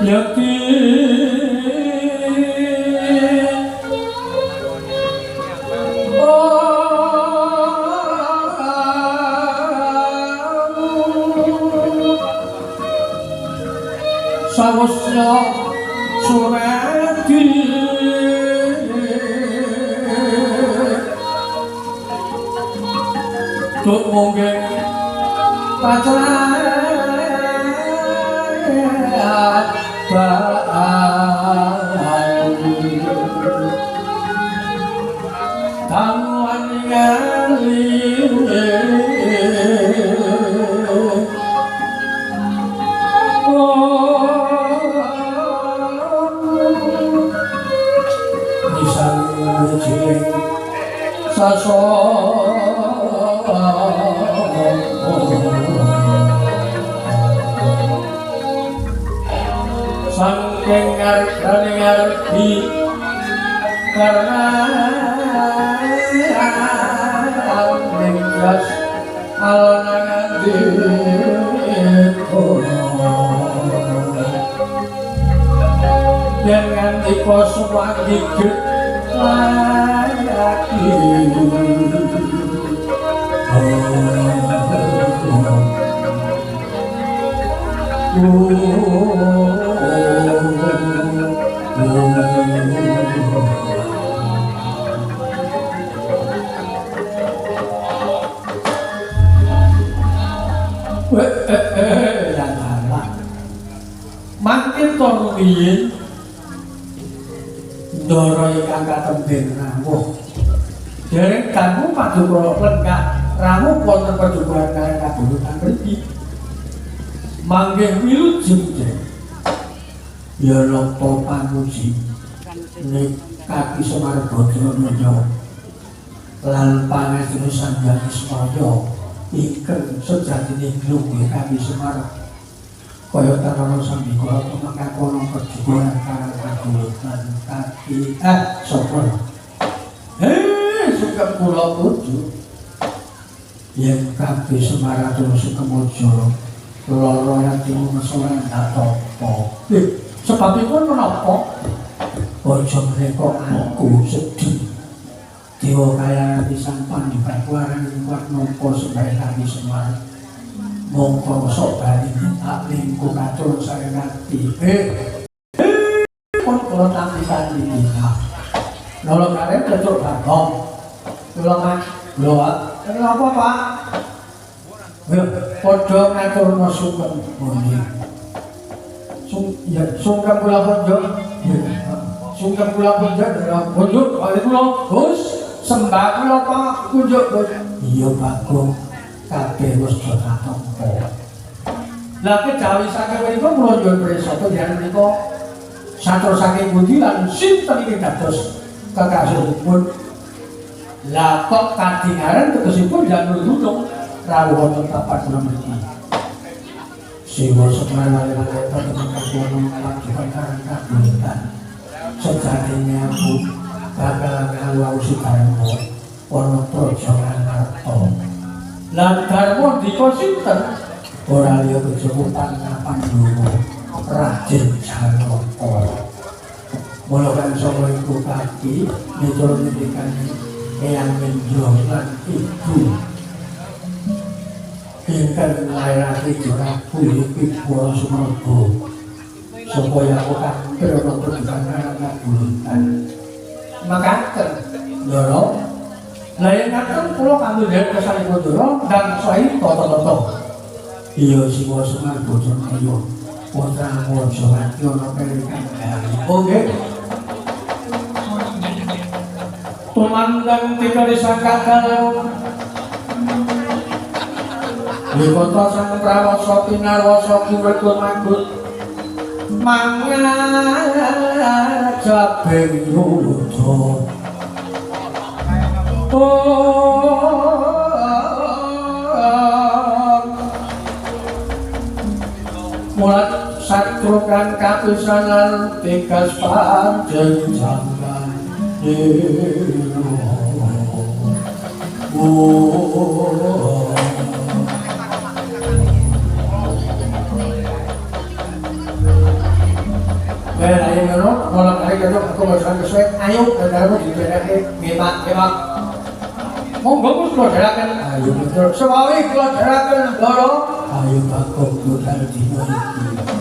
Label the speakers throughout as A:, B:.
A: Yati Sawusya Surati Tuk munggih pacaran Tamuan ngali Nisang jeng saso Sangking ngerti karena ninggas alangan deko dengan iko semua gigit layaki Makin torbiin Doroi kakak tembing ramuh Dereng kamu madu kolok lengkap Ramuh wonten perjumpaan kalian kabulutan pergi Manggih milu jemjeng Ya nopo panuji Nek kaki semar bodro nyo Lan pangesinu sanjani semoyo Iken sejatini glunggi kaki semar Kaya tarono sambi kula mengkakono perjuangan karang kabulutan kaki sopor sukep kula puju yen kabeh semaratur sukemojo loro yatimu mesoran tak topo sebabipun menapa ojo mereka aku sedih dewa kaya pisan pandibat warang kuat nopo sebagai kaki semar mongko sok bali tak lingku katur saya ngerti pun kalau tampisan ini nolong kalian betul bagong tulang mas loa ini apa pak podo ngatur no sungkem bunyi sungkem pulang podo sungkem pulang podo oleh pulang bos sembah pulang pak kunjuk iya bagong kabeh wis katompo. Lah kejawi saking menika mlonjol presata yen menika satur saking pundi lan sinten iki dados kekasihipun. Lah kok kadingaran tegesipun janur nulung rawuh wonten tapak kula mriki. Siwa semanane kata temen kakulo nglajukan karang kabulutan. Sejatine aku bakal ngawau sikaremo ana praja Ngarta. Lan dharma dika sinten ora liya kecukupan Pandhawa Raden Janaka. Mula kan saka iku kaki miturut ngendikane Eyang Mindra lan Ibu ingkang nglairake Jurabu iki Para Sumarga supaya aku kampir ana perjuangan kabulutan. Makaten loro Layan ngaten kula kanggo nderek kesalipun Ndara dan sae tata-tata. Iya siwa semar bocah ayo. Putra mojo ati ana perikan. Oh nggih. Tumandang tikari sakagal. Wikata sang prawasa pinarwasa kiwegun magut. Mangan jabeng yudha. Mulat satrukan kapisanan tegas panjenengan ayo ngono, mulai kali ketok aku bosan kesuwen, ayo kendaramu dibereke ngemak-ngemak. Monggo Gus kula dherekaken. Ayo betul. Sewawi kula dherekaken Ndara. Ayo Bagong budal dina iki.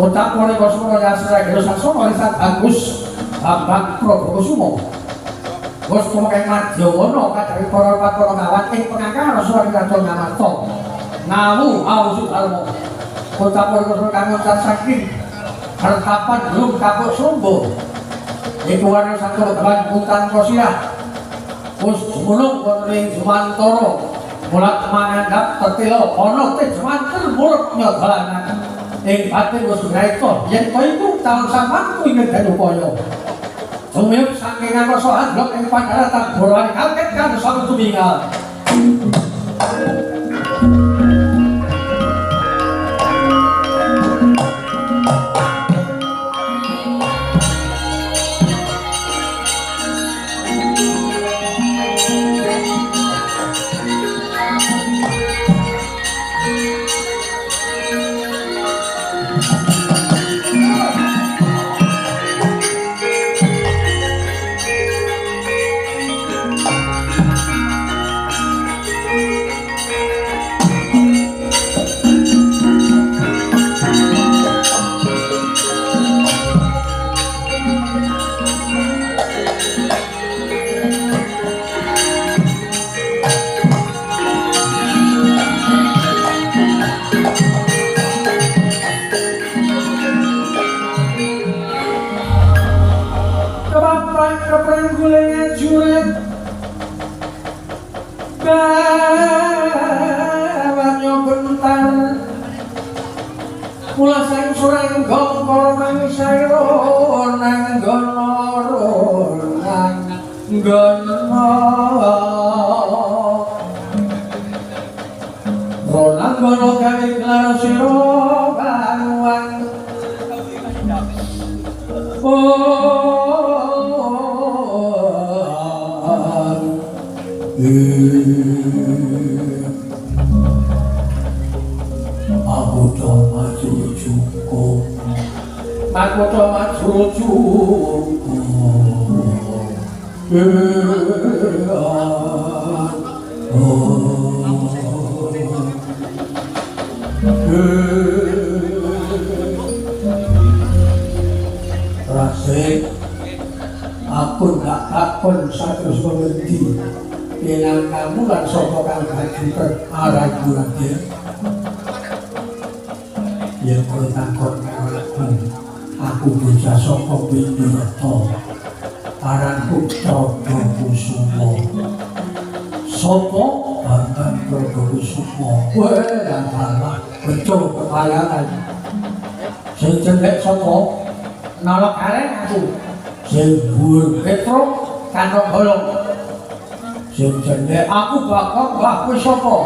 A: Kotak Pori Kosmo Yasra Gero Saksono Risat Agus Bambang Prabowo Bos pemakai Madyawana kadari para para kawan pengangkar Rasulullah Radha Ngamarta Ngawu Ausu Almo Kotak Pori Kosmo Kangen Saking Hartapan Belum Kapuk Sombo Iku warna Sangkul Teman Hutan Kosirah Bos Jumulung Kontri Jumantoro Mulat Mangandap Tertilo Ono Te Jumantel Mulut Nyodolanan batin wis graito yen kowe iku taun samangku ing dadi upaya sumiyup saking ngarsa andhok ing pandharatan boran kaget kan sami tumingal Mula sang surang gong para mangsayo nang Ronan gono gawe klar sira karuan aku to maju cukup aku to maju Rasik aku gak takon satu seperti dengan kamu dan sopo kang hajukan arah gurake ya kau takon aku bisa sopo bindoto aranku coba kusumo sopo bantang coba kusumo yang salah betul kepayangan sing jelek sopo nolok areng aku sing buur petro kantong bolong sing jelek aku bakal mbahku sopo